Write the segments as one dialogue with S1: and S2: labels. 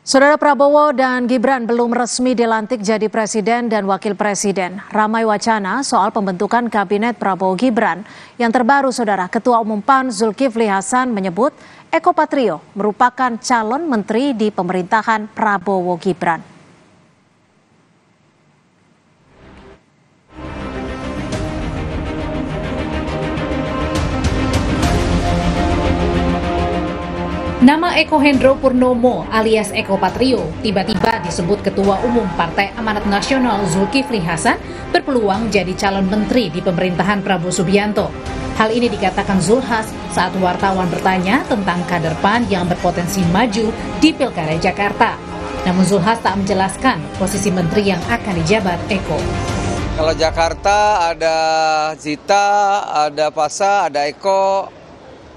S1: Saudara Prabowo dan Gibran belum resmi dilantik jadi presiden dan wakil presiden. Ramai wacana soal pembentukan kabinet Prabowo Gibran. Yang terbaru, Saudara, Ketua Umum PAN Zulkifli Hasan menyebut Eko Patrio merupakan calon menteri di pemerintahan Prabowo Gibran.
S2: Nama Eko Hendro Purnomo alias Eko Patrio tiba-tiba disebut Ketua Umum Partai Amanat Nasional Zulkifli Hasan berpeluang jadi calon menteri di pemerintahan Prabowo Subianto. Hal ini dikatakan Zulhas saat wartawan bertanya tentang kader PAN yang berpotensi maju di Pilkada Jakarta. Namun Zulhas tak menjelaskan posisi menteri yang akan dijabat Eko.
S3: Kalau Jakarta ada Zita, ada Pasa, ada Eko.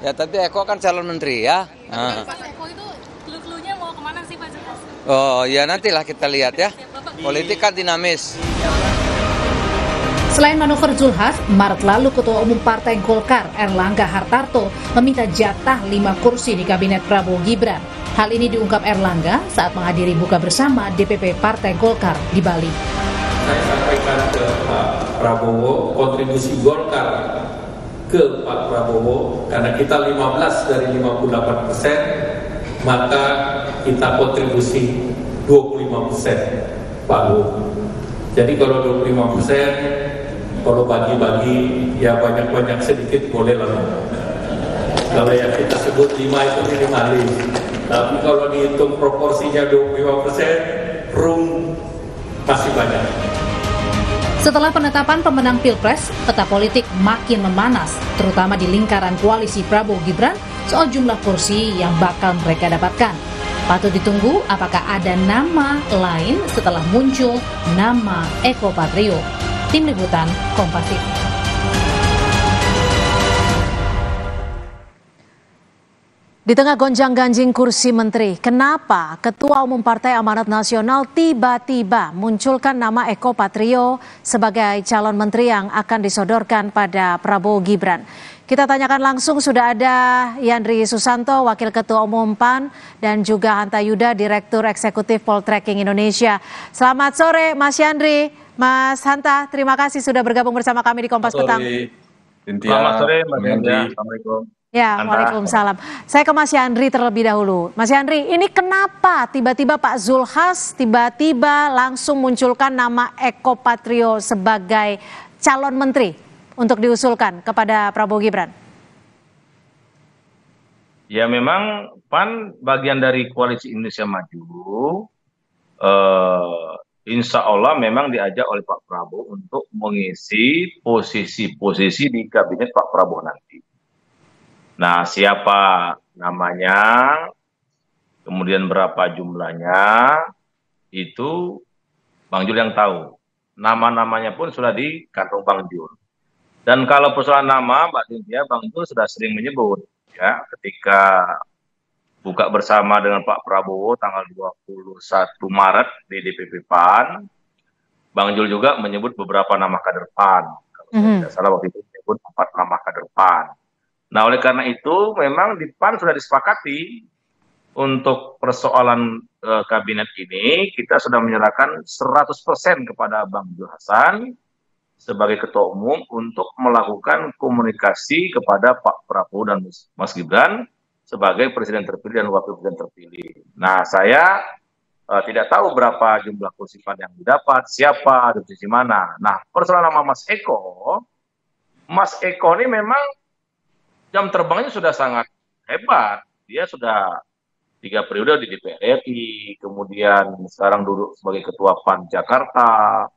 S3: Ya, tapi Eko kan calon menteri ya.
S4: Pas Eko itu clue-cluenya mau kemana sih Pak Zulhas?
S3: Oh ya, nantilah kita lihat ya. Politik kan dinamis.
S2: Selain manuver Zulhas, Maret lalu Ketua Umum Partai Golkar Erlangga Hartarto meminta jatah 5 kursi di Kabinet Prabowo Gibran. Hal ini diungkap Erlangga saat menghadiri buka bersama DPP Partai Golkar di Bali.
S5: Saya sampaikan ke Pak Prabowo kontribusi Golkar ke Pak Prabowo, karena kita 15 dari 58%, maka kita kontribusi 25% Pak Bu. Jadi kalau 25%, kalau bagi-bagi ya banyak-banyak sedikit boleh lah. Kalau yang kita sebut 5 itu minimalis, tapi kalau dihitung proporsinya 25%, room masih banyak.
S2: Setelah penetapan pemenang Pilpres, peta politik makin memanas, terutama di lingkaran koalisi Prabowo Gibran soal jumlah kursi yang bakal mereka dapatkan. Patut ditunggu apakah ada nama lain setelah muncul nama Eko Patrio. Tim Liputan Kompas TV.
S1: Di tengah gonjang-ganjing kursi menteri, kenapa Ketua Umum Partai Amanat Nasional tiba-tiba munculkan nama Eko Patrio sebagai calon menteri yang akan disodorkan pada Prabowo Gibran? Kita tanyakan langsung, sudah ada Yandri Susanto, Wakil Ketua Umum PAN, dan juga Hanta Yuda, Direktur Eksekutif Poltreking Indonesia. Selamat sore Mas Yandri, Mas Hanta, terima kasih sudah bergabung bersama kami di Kompas Petang.
S6: Selamat sore Mas Yandri, Assalamualaikum.
S1: Ya, waalaikumsalam. Saya ke Mas Yandri terlebih dahulu. Mas Yandri, ini kenapa tiba-tiba Pak Zulhas tiba-tiba langsung munculkan nama Eko Patrio sebagai calon menteri untuk diusulkan kepada Prabowo Gibran?
S6: Ya memang PAN bagian dari Koalisi Indonesia Maju. Insya Allah memang diajak oleh Pak Prabowo untuk mengisi posisi-posisi di kabinet Pak Prabowo nanti. Nah, siapa namanya, kemudian berapa jumlahnya, itu Bang Jul yang tahu. Nama-namanya pun sudah di kantong Bang Jul. Dan kalau persoalan nama, Mbak Cynthia, Bang Jul sudah sering menyebut, ya, ketika buka bersama dengan Pak Prabowo tanggal 21 Maret di DPP PAN, Bang Jul juga menyebut beberapa nama kader PAN. Kalau saya tidak salah waktu itu menyebut 4 nama kader PAN. Nah, oleh karena itu memang di PAN sudah disepakati untuk persoalan kabinet ini kita sudah menyerahkan 100% kepada Bang Zul Hasan sebagai Ketua Umum untuk melakukan komunikasi kepada Pak Prabowo dan Mas Gibran sebagai Presiden terpilih dan Wakil Presiden terpilih. Nah, saya tidak tahu berapa jumlah kursi PAN yang didapat, siapa, di posisi mana. Nah, persoalan nama Mas Eko ini memang jam terbangnya sudah sangat hebat. Dia sudah 3 periode di DPR RI, kemudian sekarang duduk sebagai Ketua PAN Jakarta,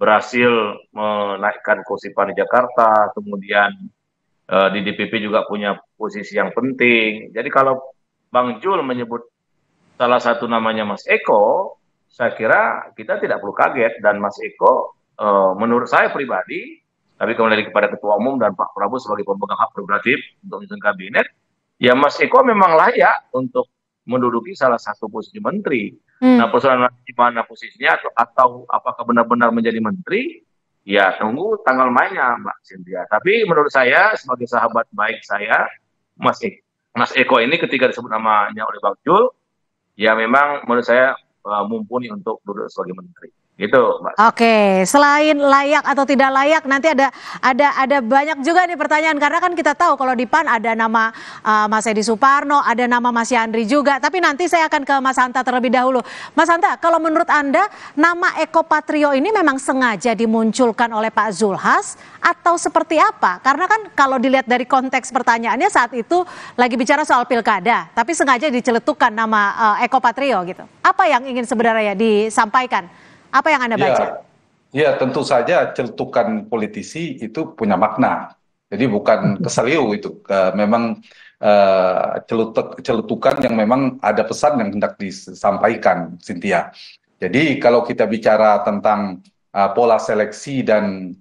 S6: berhasil menaikkan kursi PAN di Jakarta, kemudian di DPP juga punya posisi yang penting. Jadi kalau Bang Jul menyebut salah satu namanya Mas Eko, saya kira kita tidak perlu kaget. Dan Mas Eko, menurut saya pribadi, tapi kembali kepada Ketua Umum dan Pak Prabowo sebagai pemegang hak prerogatif untuk menyusun kabinet, ya Mas Eko memang layak untuk menduduki salah satu posisi menteri. Nah, persoalan di mana posisinya atau apakah benar-benar menjadi menteri, ya tunggu tanggal mainnya Mbak Cynthia. Tapi menurut saya sebagai sahabat baik saya, Mas Eko ini ketika disebut namanya oleh Bang Jul, ya memang menurut saya mumpuni untuk duduk sebagai menteri. Gitu, Mbak.
S1: Oke, selain layak atau tidak layak, nanti ada banyak juga nih pertanyaan, karena kan kita tahu kalau di PAN ada nama Mas Edi Suparno, ada nama Mas Yandri juga. Tapi nanti saya akan ke Mas Hanta terlebih dahulu. Mas Hanta, kalau menurut Anda nama Eko Patrio ini memang sengaja dimunculkan oleh Pak Zulhas atau seperti apa? Karena kan kalau dilihat dari konteks pertanyaannya saat itu lagi bicara soal pilkada, tapi sengaja diceletukan nama Eko Patrio gitu. Apa yang ingin sebenarnya disampaikan? Apa yang Anda baca?
S7: Ya, tentu saja celetukan politisi itu punya makna. Jadi bukan keseliu itu, memang celetukan yang memang ada pesan yang hendak disampaikan, Cynthia. Jadi kalau kita bicara tentang pola seleksi dan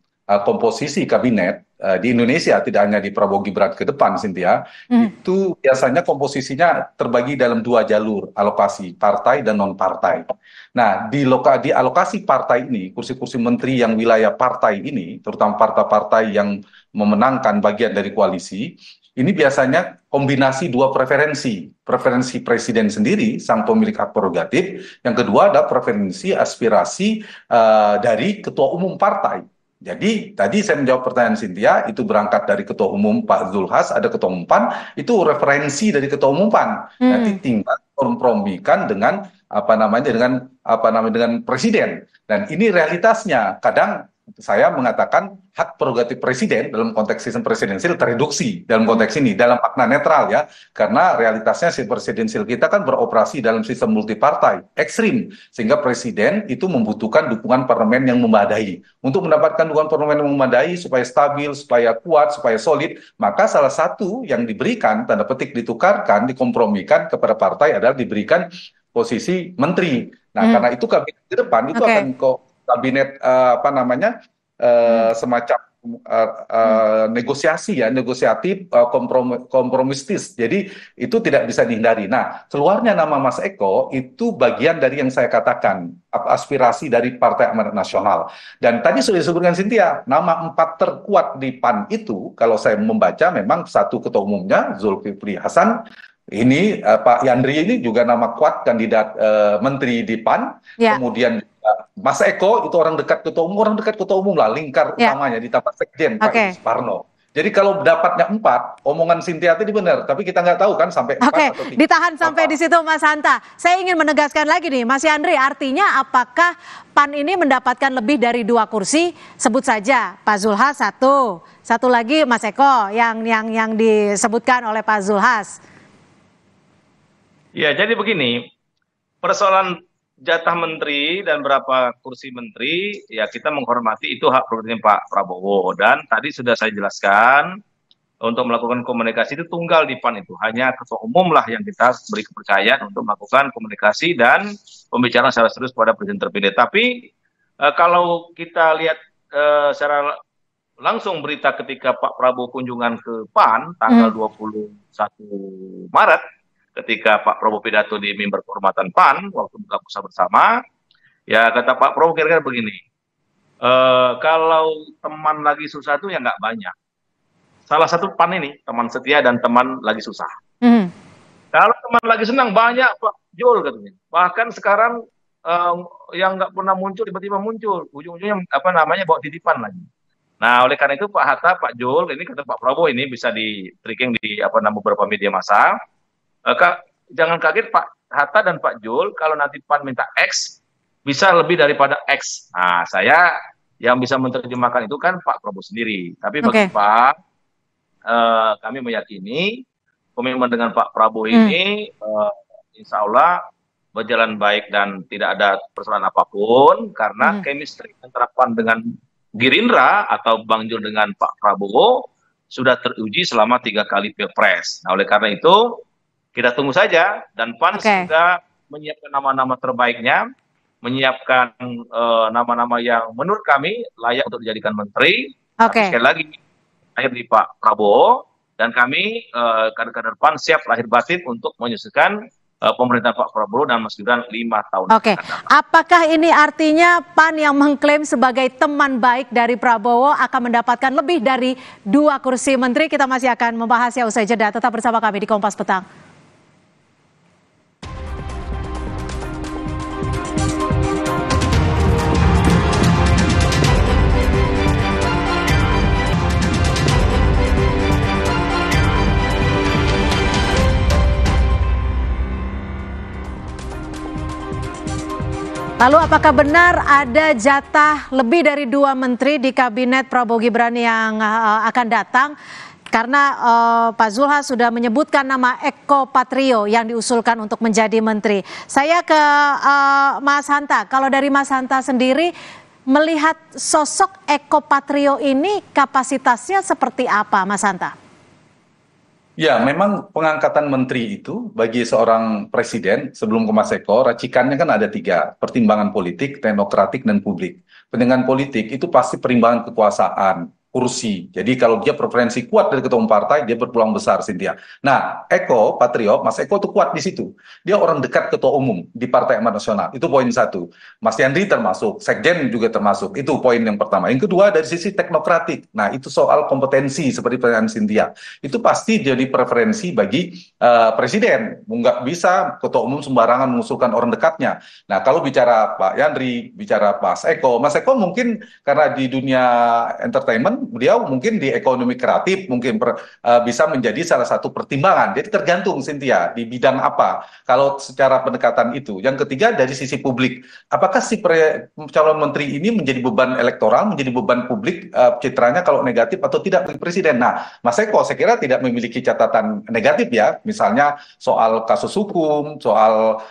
S7: komposisi kabinet di Indonesia, tidak hanya di Prabowo Gibran ke depan, Cynthia, itu biasanya komposisinya terbagi dalam 2 jalur, alokasi partai dan non-partai. Nah, di alokasi partai ini, kursi-kursi menteri yang wilayah partai ini, terutama partai-partai yang memenangkan bagian dari koalisi, ini biasanya kombinasi 2 preferensi. Preferensi presiden sendiri, sang pemilik hak prerogatif. Yang kedua ada preferensi aspirasi dari ketua umum partai. Jadi tadi saya menjawab pertanyaan Cynthia, itu berangkat dari Ketua Umum Pak Zulhas, ada Ketua Umum PAN, itu referensi dari Ketua Umum PAN. Nanti tinggal kompromikan dengan dengan presiden. Dan ini realitasnya. Kadang saya mengatakan hak prerogatif presiden dalam konteks sistem presidensil tereduksi dalam konteks ini, dalam makna netral ya, karena realitasnya sistem presidensil kita kan beroperasi dalam sistem multipartai ekstrim, sehingga presiden itu membutuhkan dukungan parlemen yang memadai. Untuk mendapatkan dukungan parlemen yang memadai supaya stabil, supaya kuat, supaya solid, maka salah satu yang diberikan, tanda petik ditukarkan, dikompromikan kepada partai adalah diberikan posisi menteri. Nah, karena itu kabinet ke depan itu akan kabinet semacam negosiasi ya, negosiatif, kompromistis. Jadi itu tidak bisa dihindari. Nah, keluarnya nama Mas Eko itu bagian dari yang saya katakan aspirasi dari Partai Amanat Nasional. Dan tadi sudah disebutkan Cynthia, nama 4 terkuat di PAN itu, kalau saya membaca memang satu ketua umumnya Zulkifli Hasan. Ini Pak Yandri ini juga nama kuat kandidat menteri di PAN. Kemudian Mas Eko itu orang dekat ketua umum lah, lingkar utamanya ditambah sekjen Pak Edi Suparno. Jadi kalau dapatnya 4, omongan Cynthia itu benar, tapi kita nggak tahu kan sampai 4 atau 3.
S1: Ditahan sampai di situ Mas Hanta. Saya ingin menegaskan lagi nih, Mas Yandri, artinya apakah PAN ini mendapatkan lebih dari 2 kursi? Sebut saja Pak Zulhas satu lagi Mas Eko yang disebutkan oleh Pak Zulhas.
S6: Ya, jadi begini, persoalan jatah menteri dan berapa kursi menteri, ya kita menghormati itu hak prerogatif Pak Prabowo. Dan tadi sudah saya jelaskan, untuk melakukan komunikasi itu tunggal di PAN itu. Hanya ketua umum lah yang kita beri kepercayaan untuk melakukan komunikasi dan pembicaraan secara serius pada presiden terpilih. Tapi kalau kita lihat secara langsung berita ketika Pak Prabowo kunjungan ke PAN tanggal 21 Maret, ketika Pak Prabowo pidato di mimbar kehormatan PAN waktu buka puasa bersama, ya kata Pak Prabowo kira-kira begini, kalau teman lagi susah itu ya nggak banyak. Salah satu PAN ini teman setia dan teman lagi susah. Kalau teman lagi senang banyak Pak Jul katanya. Bahkan sekarang yang nggak pernah muncul tiba-tiba muncul, ujung-ujungnya bawa titipan lagi. Nah, oleh karena itu Pak Hatta, Pak Jul, ini kata Pak Prabowo ini bisa di tracking di beberapa media massa. Jangan kaget Pak Hatta dan Pak Jul kalau nanti PAN minta X bisa lebih daripada X. Nah, saya yang bisa menerjemahkan itu kan Pak Prabowo sendiri. Tapi bagi Pak, kami meyakini komitmen dengan Pak Prabowo ini insya Allah berjalan baik dan tidak ada persoalan apapun, karena chemistry antara PAN dengan Gerindra atau Bang Jul dengan Pak Prabowo sudah teruji selama 3 kali Pilpres. Nah, oleh karena itu kita tunggu saja, dan PAN sudah menyiapkan nama-nama terbaiknya, menyiapkan nama-nama yang menurut kami layak untuk dijadikan menteri. Tapi sekali lagi, lahir di Pak Prabowo, dan kami kader-kader PAN siap lahir batin untuk menyusulkan pemerintahan Pak Prabowo dan Mas Gibran 5 tahun.
S1: Apakah ini artinya PAN yang mengklaim sebagai teman baik dari Prabowo akan mendapatkan lebih dari 2 kursi menteri? Kita masih akan membahasnya usai jeda. Tetap bersama kami di Kompas Petang. Lalu apakah benar ada jatah lebih dari 2 menteri di kabinet Prabowo Gibran yang akan datang? Karena Pak Zulhas sudah menyebutkan nama Eko Patrio yang diusulkan untuk menjadi menteri. Saya ke Mas Hanta. Kalau dari Mas Hanta sendiri melihat sosok Eko Patrio ini kapasitasnya seperti apa, Mas Hanta?
S7: Ya, memang pengangkatan menteri itu bagi seorang presiden sebelum ke Mas Eko, racikannya kan ada 3, pertimbangan politik, teknokratik, dan publik. Pertimbangan politik itu pasti perimbangan kekuasaan, kursi. Jadi kalau dia preferensi kuat dari ketua umum partai, dia berpeluang besar, Cynthia. Nah, Eko Patrio, Mas Eko itu kuat di situ. Dia orang dekat ketua umum di Partai Amanat Nasional. Itu poin 1. Mas Yandri termasuk, Sekjen juga termasuk. Itu poin yang pertama. Yang kedua, dari sisi teknokratik. Nah, itu soal kompetensi seperti pertanyaan Cynthia. Itu pasti jadi preferensi bagi presiden. Nggak bisa ketua umum sembarangan mengusulkan orang dekatnya. Nah, kalau bicara Pak Yandri, bicara Mas Eko mungkin karena di dunia entertainment, beliau mungkin di ekonomi kreatif mungkin bisa menjadi salah satu pertimbangan. Jadi tergantung, Cynthia, di bidang apa. Kalau secara pendekatan itu. Yang ketiga, dari sisi publik. Apakah si calon menteri ini menjadi beban elektoral, menjadi beban publik, citranya kalau negatif atau tidak bagi presiden? Nah, Mas Eko saya kira tidak memiliki catatan negatif ya. Misalnya soal kasus hukum, soal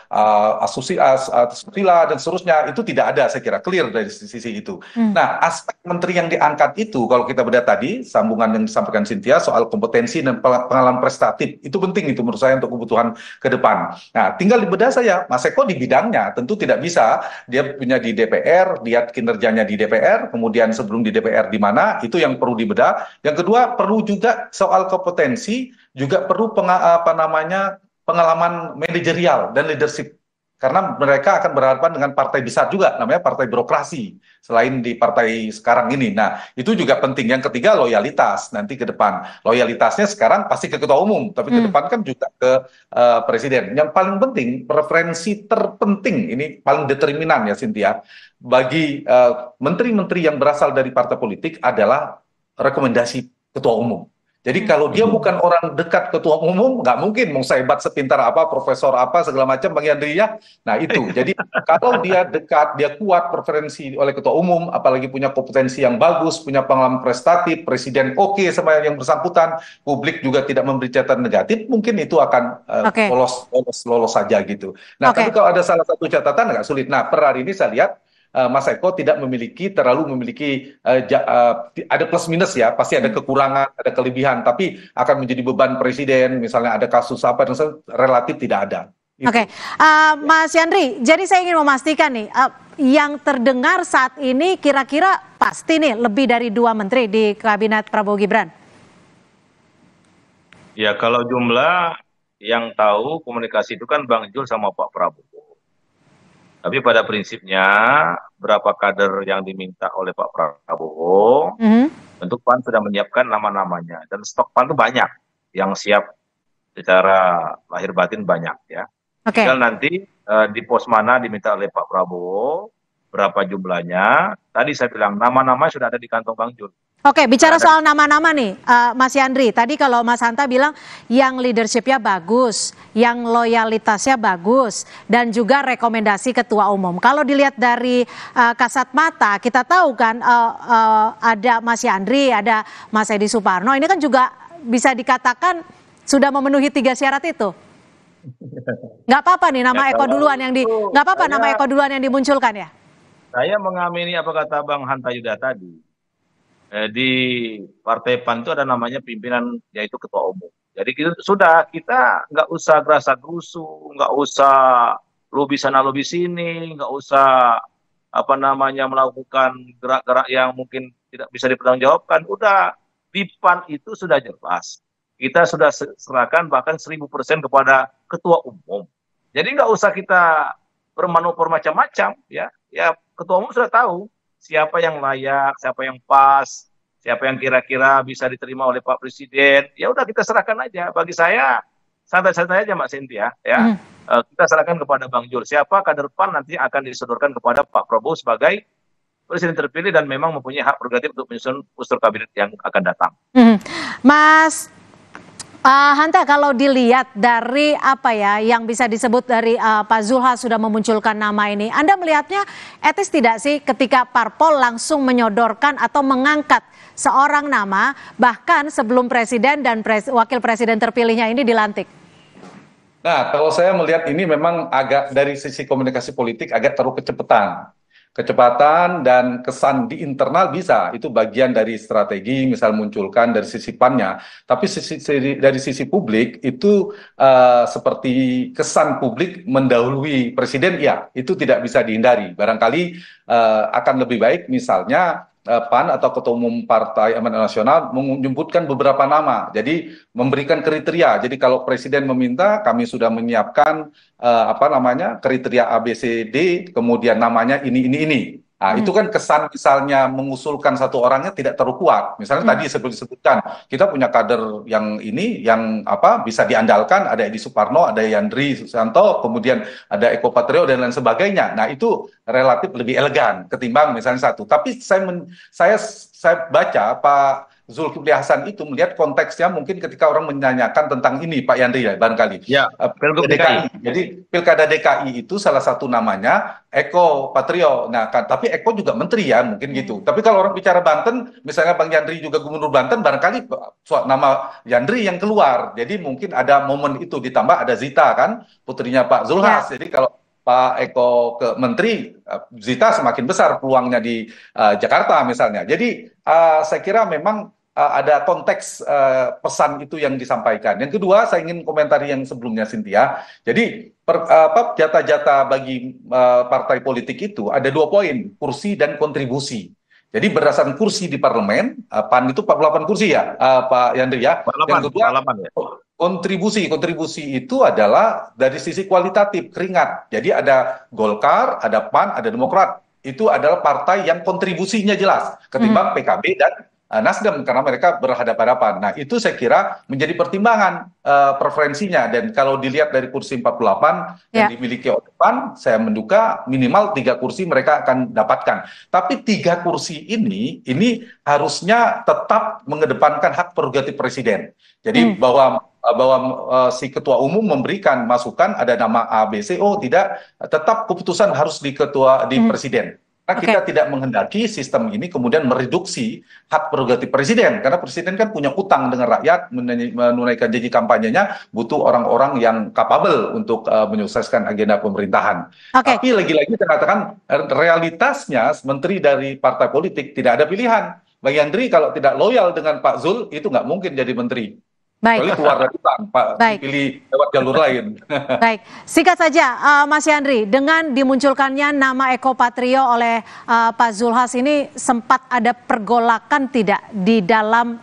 S7: asusila dan seterusnya, itu tidak ada, saya kira clear dari sisi itu. Nah, aspek menteri yang diangkat itu, kalau kita bedah tadi, sambungan yang disampaikan Cynthia soal kompetensi dan pengalaman prestatif, itu penting itu menurut saya untuk kebutuhan ke depan. Nah, tinggal dibedah saya, Mas Eko di bidangnya tentu tidak bisa, dia punya di DPR, lihat kinerjanya di DPR, kemudian sebelum di DPR di mana, itu yang perlu dibedah. Yang kedua, perlu juga soal kompetensi, juga perlu pengalaman manajerial dan leadership. Karena mereka akan berhadapan dengan partai besar juga, namanya partai birokrasi, selain di partai sekarang ini. Nah, itu juga penting. Yang ketiga, loyalitas nanti ke depan. Loyalitasnya sekarang pasti ke ketua umum, tapi ke depan kan juga ke presiden. Yang paling penting, preferensi terpenting, ini paling determinan ya, Cynthia, bagi menteri-menteri yang berasal dari partai politik adalah rekomendasi ketua umum. Jadi kalau dia bukan orang dekat ketua umum, nggak mungkin mau sehebat sepintar apa, profesor apa, segala macam, Bang Yandri ya. Nah itu, jadi kalau dia dekat, dia kuat preferensi oleh ketua umum, apalagi punya kompetensi yang bagus, punya pengalaman prestatif, presiden oke sama yang bersangkutan, publik juga tidak memberi catatan negatif, mungkin itu akan lolos saja gitu. Nah tapi kalau ada salah satu catatan nggak sulit. Nah per hari ini saya lihat, Mas Eko tidak terlalu memiliki ada plus minus ya, pasti ada kekurangan, ada kelebihan, tapi akan menjadi beban presiden, misalnya ada kasus apa, dan relatif tidak ada.
S1: Oke, Mas Yandri, jadi saya ingin memastikan nih, yang terdengar saat ini kira-kira pasti nih lebih dari 2 menteri di kabinet Prabowo Gibran?
S6: Ya kalau jumlah yang tahu komunikasi itu kan Bang Jul sama Pak Prabowo. Tapi pada prinsipnya berapa kader yang diminta oleh Pak Prabowo, tentu PAN sudah menyiapkan nama-namanya. Dan stok PAN itu banyak, yang siap secara lahir batin banyak ya. Tinggal nanti di pos mana diminta oleh Pak Prabowo, berapa jumlahnya. Tadi saya bilang nama-nama sudah ada di kantong Bang Jul.
S1: Oke, bicara soal nama-nama nih, Mas Yandri. Tadi kalau Mas Hanta bilang yang leadership-nya bagus, yang loyalitasnya bagus, dan juga rekomendasi ketua umum. Kalau dilihat dari kasat mata, kita tahu kan ada Mas Yandri, ada Mas Edi Suparno. Ini kan juga bisa dikatakan sudah memenuhi 3 syarat itu. Nggak apa-apa nih nama Eko duluan yang nggak apa-apa nama Eko duluan yang dimunculkan ya.
S6: Saya mengamini apa kata Bang Hanta Yuda tadi. Di Partai PAN itu ada namanya pimpinan, yaitu ketua umum. Jadi kita nggak usah gerasa-gerusu, nggak usah lobi sana lobi sini, nggak usah melakukan gerak-gerak yang mungkin tidak bisa dipertanggungjawabkan. Udah di PAN itu sudah jelas. Kita sudah serahkan bahkan 1000% kepada ketua umum. Jadi nggak usah kita bermanuver macam-macam ya. Ya ketua umum sudah tahu siapa yang layak, siapa yang pas, siapa yang kira-kira bisa diterima oleh Pak Presiden. Ya udah kita serahkan aja. Bagi saya santai-santai aja Mbak Cynthia ya. Kita serahkan kepada Bang Jul. Siapa kader PAN nanti akan disodorkan kepada Pak Prabowo sebagai presiden terpilih dan memang mempunyai hak prerogatif untuk menyusun usul kabinet yang akan datang.
S1: Mas Pak Hanta, kalau dilihat dari apa ya yang bisa disebut dari Pak Zulhas sudah memunculkan nama ini, Anda melihatnya etis tidak sih ketika parpol langsung menyodorkan atau mengangkat seorang nama bahkan sebelum presiden dan wakil presiden terpilihnya ini dilantik?
S7: Nah, kalau saya melihat ini memang agak dari sisi komunikasi politik agak terlalu kecepatan dan kesan di internal bisa, itu bagian dari strategi misal munculkan dari sisi PAN-nya, tapi dari sisi publik itu seperti kesan publik mendahului presiden, ya itu tidak bisa dihindari. Barangkali akan lebih baik misalnya PAN atau Ketua Umum Partai Amanat Nasional menyebutkan beberapa nama, jadi memberikan kriteria. Jadi kalau presiden meminta, kami sudah menyiapkan kriteria A, B, C, D, kemudian namanya ini. Nah, itu kan kesan misalnya mengusulkan satu orangnya tidak terlalu kuat. Misalnya tadi seperti disebutkan, kita punya kader yang ini, yang bisa diandalkan, ada Edi Suparno, ada Yandri Susanto, kemudian ada Eko Patrio dan lain sebagainya. Nah, itu relatif lebih elegan ketimbang misalnya satu. Tapi saya baca Pak Zulkifli Hasan itu melihat konteksnya mungkin ketika orang menanyakan tentang ini, Pak Yandri ya barangkali.
S6: Ya, Pilgub DKI.
S7: Jadi Pilkada DKI itu salah satu namanya Eko Patrio. Nah, tapi Eko juga menteri ya, mungkin gitu. Tapi kalau orang bicara Banten, misalnya Bang Yandri juga Gubernur Banten, barangkali nama Yandri yang keluar. Jadi mungkin ada momen itu, ditambah ada Zita kan, putrinya Pak Zulhas. Jadi kalau Pak Eko ke menteri, Zita semakin besar peluangnya di Jakarta misalnya. Jadi saya kira memang ada konteks pesan itu yang disampaikan. Yang kedua, saya ingin komentari yang sebelumnya Cynthia. Jadi jatah-jatah bagi partai politik itu ada 2 poin, kursi dan kontribusi. Jadi berdasarkan kursi di parlemen, PAN itu 48 kursi ya, Pak Yandri ya.
S6: 48,
S7: yang kedua,
S6: 48, ya.
S7: kontribusi itu adalah dari sisi kualitatif, keringat. Jadi ada Golkar, ada PAN, ada Demokrat. Itu adalah partai yang kontribusinya jelas ketimbang PKB dan Nasdem karena mereka berhadapan-hadapan. Nah, itu saya kira menjadi pertimbangan preferensinya, dan kalau dilihat dari kursi 48 yang dimiliki oleh PAN, saya menduga minimal 3 kursi mereka akan dapatkan. Tapi 3 kursi ini harusnya tetap mengedepankan hak prerogatif presiden. Jadi bahwa si ketua umum memberikan masukan ada nama A, B, C, tidak, tetap keputusan harus di presiden. Karena kita tidak menghendaki sistem ini kemudian mereduksi hak prerogatif presiden. Karena presiden kan punya utang dengan rakyat, menunaikan janji kampanyenya, butuh orang-orang yang kapabel untuk menyukseskan agenda pemerintahan. Tapi lagi-lagi saya katakan, realitasnya menteri dari partai politik tidak ada pilihan. Bang Yandri kalau tidak loyal dengan Pak Zul, itu nggak mungkin jadi menteri. Baik. Keluar dari Pak, dipilih lewat jalur lain.
S1: Baik, singkat saja Mas Yandri, dengan dimunculkannya nama Eko Patrio oleh Pak Zulhas ini sempat ada pergolakan tidak di dalam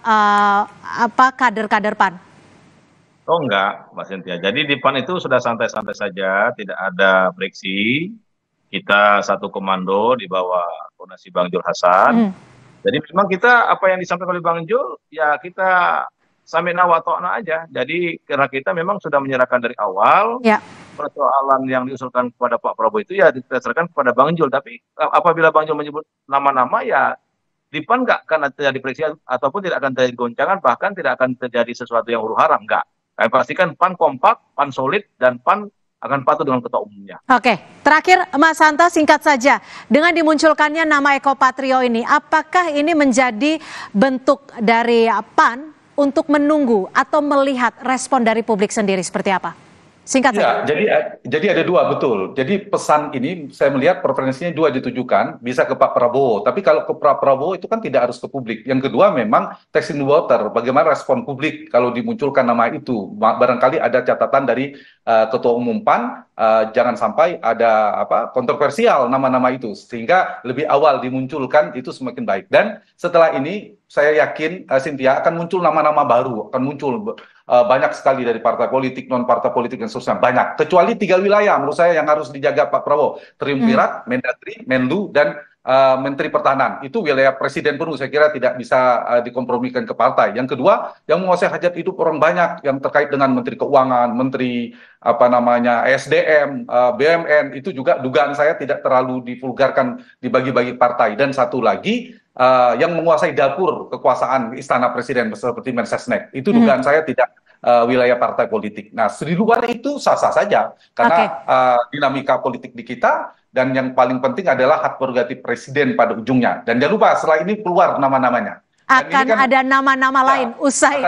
S1: kader-kader PAN?
S6: Oh enggak, Mbak Cynthia. Jadi di PAN itu sudah santai-santai saja, tidak ada friksi. Kita satu komando di bawah koordinasi Bang Jul Hasan. Jadi memang kita apa yang disampaikan oleh Bang Jul, ya kita samina wa ta'na aja. Jadi karena kita memang sudah menyerahkan dari awal, persoalan yang diusulkan kepada Pak Prabowo itu ya didasarkan kepada Bang Jul. Tapi apabila Bang Jul menyebut nama-nama, ya di PAN nggak akan terjadi friksi ataupun tidak akan terjadi goncangan, bahkan tidak akan terjadi sesuatu yang huru-hara, enggak. Kami pastikan PAN kompak, PAN solid, dan PAN akan patuh dengan ketua umumnya. Oke,
S1: terakhir Mas Hanta, singkat saja. Dengan dimunculkannya nama Eko Patrio ini, apakah ini menjadi bentuk dari PAN untuk menunggu atau melihat respon dari publik sendiri seperti apa? Singkat saja.
S7: Jadi ada 2, betul. Jadi pesan ini saya melihat preferensinya 2 ditujukan, bisa ke Pak Prabowo. Tapi kalau ke Pak Prabowo itu kan tidak harus ke publik. Yang kedua memang testing the water, bagaimana respon publik kalau dimunculkan nama itu. Barangkali ada catatan dari Ketua Umum PAN, jangan sampai ada kontroversial nama-nama itu, sehingga lebih awal dimunculkan itu semakin baik. Dan setelah ini saya yakin Cynthia akan muncul nama-nama baru, akan muncul banyak sekali dari partai politik, non partai politik dan seterusnya, banyak. Kecuali 3 wilayah menurut saya yang harus dijaga Pak Prabowo, Triumvirat, Mendagri, Menlu, dan Menteri Pertahanan. Itu wilayah presiden penuh, saya kira tidak bisa dikompromikan ke partai. Yang kedua, yang menguasai hajat hidup orang banyak yang terkait dengan Menteri Keuangan, Menteri SDM, BUMN, itu juga dugaan saya tidak terlalu divulgarkan dibagi-bagi partai. Dan satu lagi, yang menguasai dapur kekuasaan istana presiden seperti Mensesnek, itu dugaan saya tidak wilayah partai politik. Nah, di luar itu sah-sah saja karena dinamika politik di kita, dan yang paling penting adalah hak prerogatif presiden pada ujungnya. Dan jangan lupa setelah ini keluar nama-namanya.
S1: Akan ada nama-nama lain usai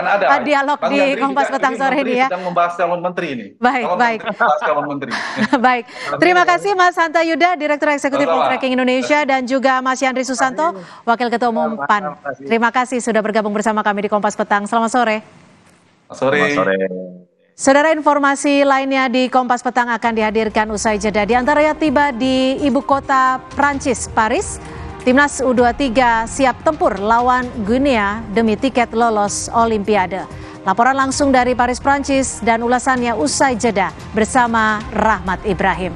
S1: dialog di Kompas Petang sore ini ya.
S7: Sedang membahas calon menteri ini.
S1: Baik.
S7: Calon menteri.
S1: Baik. Terima kasih Mas Hanta Yuda, Direktur Eksekutif Poltreking Indonesia, dan juga Mas Yandri Susanto, Wakil Ketua Umum PAN. Terima kasih sudah bergabung bersama kami di Kompas Petang. Selamat sore.
S7: Selamat sore.
S1: Saudara, informasi lainnya di Kompas Petang akan dihadirkan usai jeda. Di antaranya tiba di ibu kota Prancis, Paris. Timnas U23 siap tempur lawan Guinea demi tiket lolos Olimpiade. Laporan langsung dari Paris, Prancis, dan ulasannya usai jeda bersama Rahmat Ibrahim.